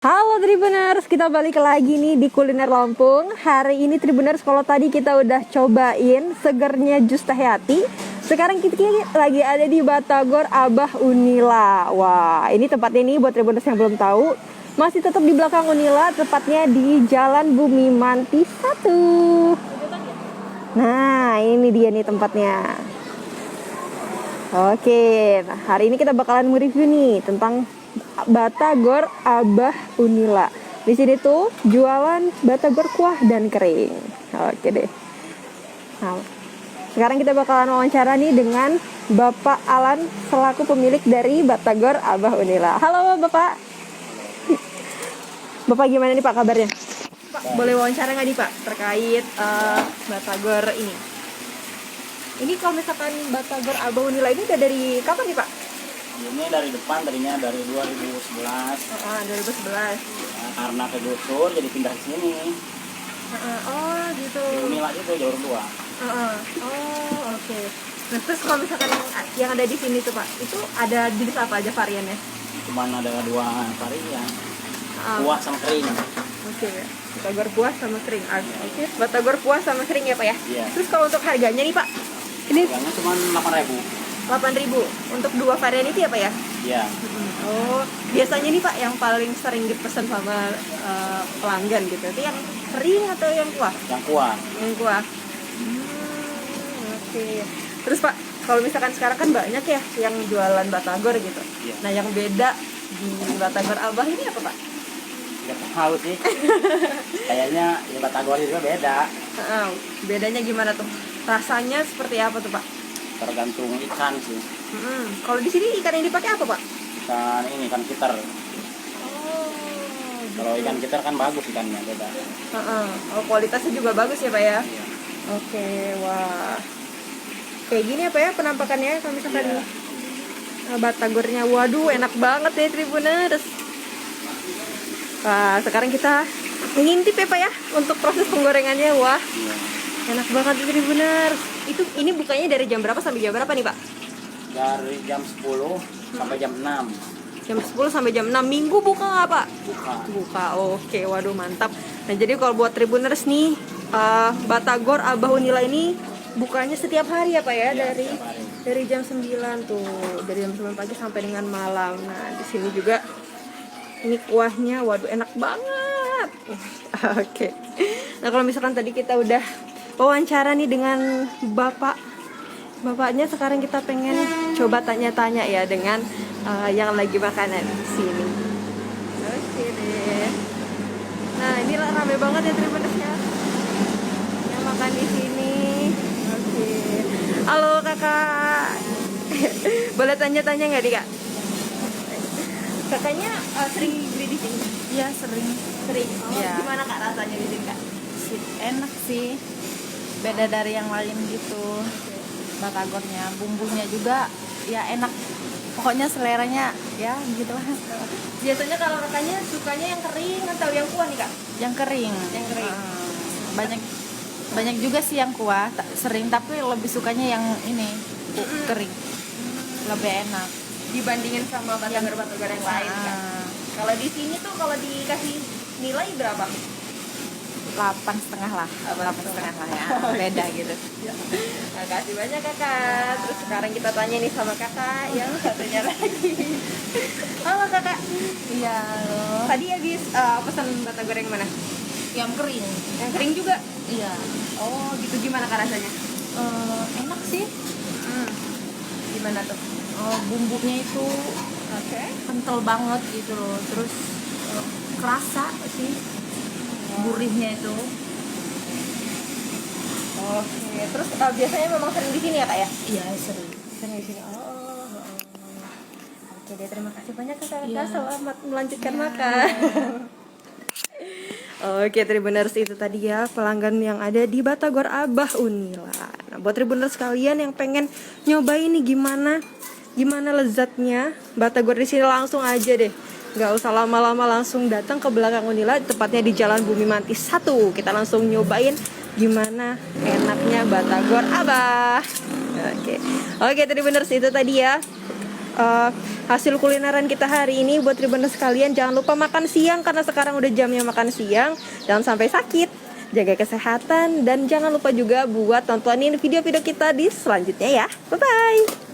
Halo Tribuners, kita balik lagi nih di Kuliner Lampung. Hari ini Tribuners, kalau tadi kita udah cobain segernya jus teh hati, sekarang kita lagi ada di Batagor Abah Unila. Wah, ini tempatnya nih buat Tribuners yang belum tahu, masih tetap di belakang Unila, tepatnya di Jalan Bumi Mantis 1. Nah, ini dia nih tempatnya. Oke, nah hari ini kita bakalan nge-review nih tentang Batagor Abah Unila. Di sini tuh jualan batagor kuah dan kering. Oke deh. Nah, sekarang kita bakalan wawancara nih dengan Bapak Alan selaku pemilik dari Batagor Abah Unila. Halo Bapak. Bapak gimana nih Pak kabarnya? Pak, boleh wawancara nggak nih Pak terkait batagor ini? Ini kalau misalkan Batagor Abah Unila ini udah dari kapan nih Pak? Ini dari depan tadinya dari 2011. 2011. Ya, karena kegusur jadi pindah ke sini. Oh gitu. Di Unila itu jalur 2. Oh oke. Nah terus kalau misalkan yang ada di sini tuh Pak, itu ada jenis apa aja variannya? Cuman ada 2 varian. Ah, Kuah sama kering. Oke, batagor kuah sama kering. Oke, batagor kuah sama kering ya Pak ya? Iya. Terus kalau untuk harganya nih Pak, ini Harganya cuma 8.000. 8.000 untuk 2 varian itu ya Pak ya? Iya. Oh, biasanya nih Pak yang paling sering dipesan sama pelanggan gitu, itu yang kering atau yang kuah? Yang kuah. Yang kuah. Oke. Terus Pak, kalau misalkan sekarang kan banyak ya yang jualan batagor gitu. Iya. Nah, yang beda di Batagor Abah ini apa Pak? Nggak tahu sih. Kayaknya ya batagor juga beda. Bedanya gimana tuh? Rasanya seperti apa tuh Pak? Tergantung ikan sih. Kalau di sini ikan yang dipakai apa Pak? Ikan ini ikan kiter. Oh, Kalau ikan kiter kan bagus ikannya beda. Oh, kualitasnya juga bagus ya Pak ya? Iya. Oke, wah. Kayak gini apa ya penampakannya kalau misalkan Iya. batagornya. Waduh, enak banget ya Tribuners. Wah, sekarang kita ngintip ya Pak ya untuk proses penggorengannya. Wah, Iya. enak banget ya Tribuners. Ini bukanya dari jam berapa sampai jam berapa nih Pak? Dari jam 10 sampai jam 6 Jam 10 sampai jam 6. Minggu buka nggak Pak? buka. Buka, oke, waduh mantap. Nah jadi kalau buat Tribuners nih, Batagor Abah Unila ini bukanya setiap hari ya Pak ya? Iya, dari setiap hari. dari jam 9 tuh, dari jam 9 pagi sampai dengan malam. Nah di sini juga ini kuahnya, waduh enak banget. Oke. Nah kalau misalkan tadi kita udah wawancara nih dengan bapaknya, sekarang kita pengen coba tanya-tanya ya dengan yang lagi makanan di sini. Oke deh. Nah ini rame banget ya Tribunersnya yang makan di sini. Oke. Halo kakak. Boleh tanya-tanya nggak nih kak? Kakaknya sering beli di sini? Iya sering. Sering. Oh, Iya. gimana kak rasanya di sini kak? Enak sih, beda dari yang lain gitu. Batagornya, bumbunya juga ya enak, pokoknya seleranya ya gitulah. Biasanya kalau kakaknya sukanya yang kering atau yang kuah nih kak? Yang kering. Yang kering. Banyak juga sih yang kuah sering, tapi lebih sukanya yang ini kering, lebih enak. Dibandingin sama batagor-batagor yang lain kak? Kalau di sini tuh kalau dikasih nilai berapa? 8,5 lah, 8,5 lah ya, beda gitu. Nah, kasih banyak kakak. Terus sekarang kita tanya nih sama kakak yang satunya lagi. Halo kakak. Iya loh. Tadi habis pesan batagor yang mana? Yang kering. Yang kering juga? Iya. Oh gitu, gimana kak rasanya? Enak sih. Gimana tuh? Bumbunya itu Oke. kental banget gitu loh, terus kerasa sih gurihnya itu. Oke. Terus biasanya memang sering di sini ya kak ya? Iya sering. Sering di sini. Oke deh, terima kasih banyak kakak. Iya. Selamat melanjutkan makan. Oke Tribuners, itu tadi ya pelanggan yang ada di Batagor Abah Unila. Nah buat Tribuners kalian yang pengen nyobain nih gimana lezatnya batagor di sini, langsung aja deh, nggak usah lama-lama, langsung datang ke belakang Unila, tepatnya di Jalan Bumi Mantis 1. Kita langsung nyobain gimana enaknya batagor Abah. Oke Tribuners, itu tadi ya hasil kulineran kita hari ini. Buat Tribuners sekalian, jangan lupa makan siang karena sekarang udah jamnya makan siang. Jangan sampai sakit, jaga kesehatan, dan jangan lupa juga buat tontonin video-video kita di selanjutnya ya. Bye-bye.